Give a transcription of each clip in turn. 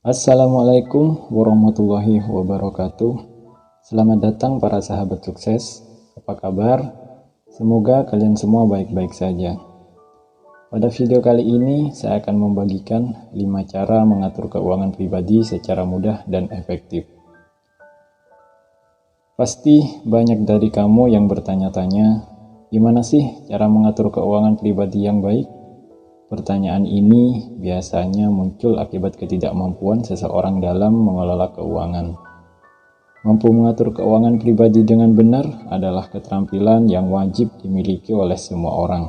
Assalamualaikum warahmatullahi wabarakatuh. Selamat datang para sahabat sukses. Apa kabar? Semoga kalian semua baik-baik saja. Pada video kali ini saya akan membagikan 5 cara mengatur keuangan pribadi secara mudah dan efektif. Pasti banyak dari kamu yang bertanya-tanya, gimana sih cara mengatur keuangan pribadi yang baik? Pertanyaan ini biasanya muncul akibat ketidakmampuan seseorang dalam mengelola keuangan. Mampu mengatur keuangan pribadi dengan benar adalah keterampilan yang wajib dimiliki oleh semua orang.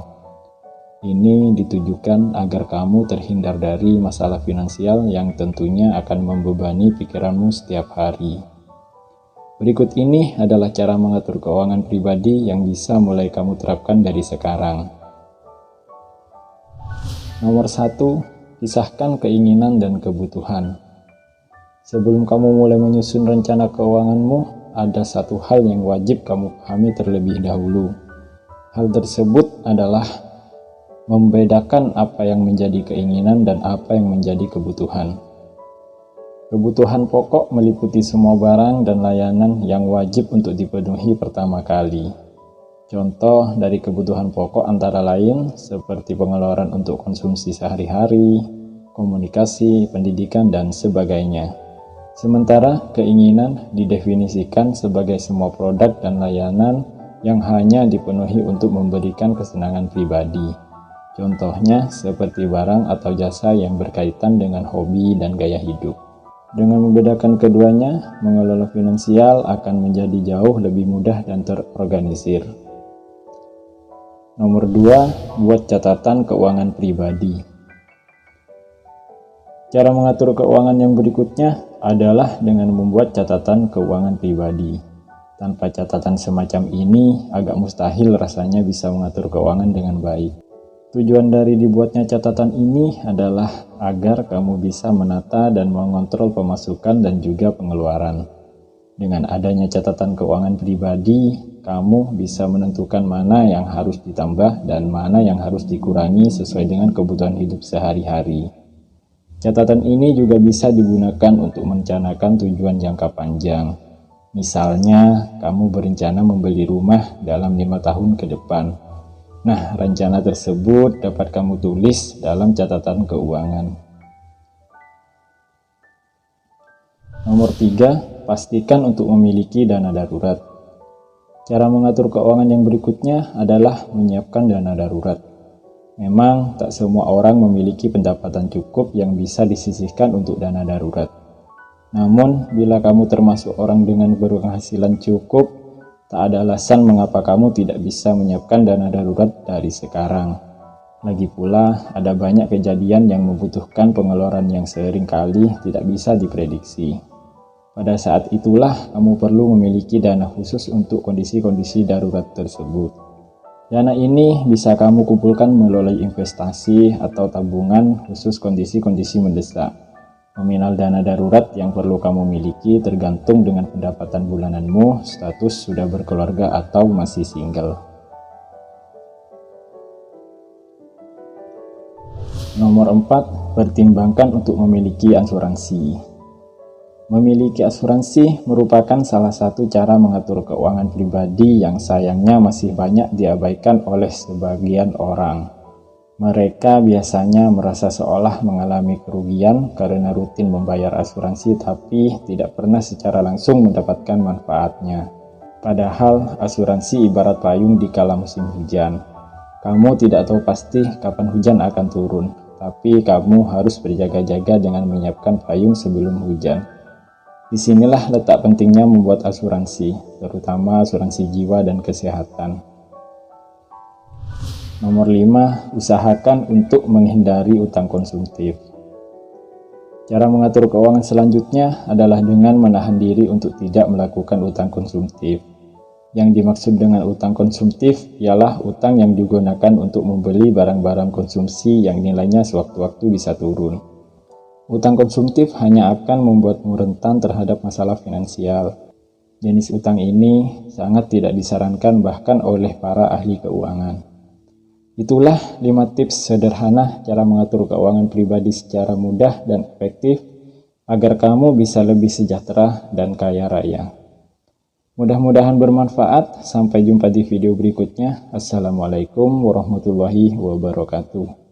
Ini ditujukan agar kamu terhindar dari masalah finansial yang tentunya akan membebani pikiranmu setiap hari. Berikut ini adalah cara mengatur keuangan pribadi yang bisa mulai kamu terapkan dari sekarang. Nomor 1, pisahkan keinginan dan kebutuhan. Sebelum kamu mulai menyusun rencana keuanganmu, ada satu hal yang wajib kamu pahami terlebih dahulu. Hal tersebut adalah membedakan apa yang menjadi keinginan dan apa yang menjadi kebutuhan. Kebutuhan pokok meliputi semua barang dan layanan yang wajib untuk dipenuhi pertama kali. Contoh dari kebutuhan pokok antara lain seperti pengeluaran untuk konsumsi sehari-hari, komunikasi, pendidikan, dan sebagainya. Sementara keinginan didefinisikan sebagai semua produk dan layanan yang hanya dipenuhi untuk memberikan kesenangan pribadi. Contohnya seperti barang atau jasa yang berkaitan dengan hobi dan gaya hidup. Dengan membedakan keduanya, mengelola finansial akan menjadi jauh lebih mudah dan terorganisir. Nomor 2, buat catatan keuangan pribadi. Cara mengatur keuangan yang berikutnya adalah dengan membuat catatan keuangan pribadi. Tanpa catatan semacam ini, agak mustahil rasanya bisa mengatur keuangan dengan baik. Tujuan dari dibuatnya catatan ini adalah agar kamu bisa menata dan mengontrol pemasukan dan juga pengeluaran. Dengan adanya catatan keuangan pribadi, kamu bisa menentukan mana yang harus ditambah dan mana yang harus dikurangi sesuai dengan kebutuhan hidup sehari-hari. Catatan ini juga bisa digunakan untuk merencanakan tujuan jangka panjang. Misalnya, kamu berencana membeli rumah dalam 5 tahun ke depan. Nah, rencana tersebut dapat kamu tulis dalam catatan keuangan. Nomor 3, pastikan untuk memiliki dana darurat. Cara mengatur keuangan yang berikutnya adalah menyiapkan dana darurat. Memang tak semua orang memiliki pendapatan cukup yang bisa disisihkan untuk dana darurat. Namun, bila kamu termasuk orang dengan berpenghasilan cukup, tak ada alasan mengapa kamu tidak bisa menyiapkan dana darurat dari sekarang. Lagi pula, ada banyak kejadian yang membutuhkan pengeluaran yang seringkali tidak bisa diprediksi. Pada saat itulah kamu perlu memiliki dana khusus untuk kondisi-kondisi darurat tersebut. Dana ini bisa kamu kumpulkan melalui investasi atau tabungan khusus kondisi-kondisi mendesak. Nominal dana darurat yang perlu kamu miliki tergantung dengan pendapatan bulananmu, status sudah berkeluarga atau masih single. Nomor 4, pertimbangkan untuk memiliki asuransi. Memiliki asuransi merupakan salah satu cara mengatur keuangan pribadi yang sayangnya masih banyak diabaikan oleh sebagian orang. Mereka biasanya merasa seolah mengalami kerugian karena rutin membayar asuransi tapi tidak pernah secara langsung mendapatkan manfaatnya. Padahal asuransi ibarat payung di kala musim hujan. Kamu tidak tahu pasti kapan hujan akan turun, tapi kamu harus berjaga-jaga dengan menyiapkan payung sebelum hujan. Disinilah letak pentingnya membuat asuransi, terutama asuransi jiwa dan kesehatan. Nomor 5, usahakan untuk menghindari utang konsumtif. Cara mengatur keuangan selanjutnya adalah dengan menahan diri untuk tidak melakukan utang konsumtif. Yang dimaksud dengan utang konsumtif ialah utang yang digunakan untuk membeli barang-barang konsumsi yang nilainya sewaktu-waktu bisa turun. Utang konsumtif hanya akan membuatmu rentan terhadap masalah finansial. Jenis utang ini sangat tidak disarankan bahkan oleh para ahli keuangan. Itulah 5 tips sederhana cara mengatur keuangan pribadi secara mudah dan efektif agar kamu bisa lebih sejahtera dan kaya raya. Mudah-mudahan bermanfaat. Sampai jumpa di video berikutnya. Assalamualaikum warahmatullahi wabarakatuh.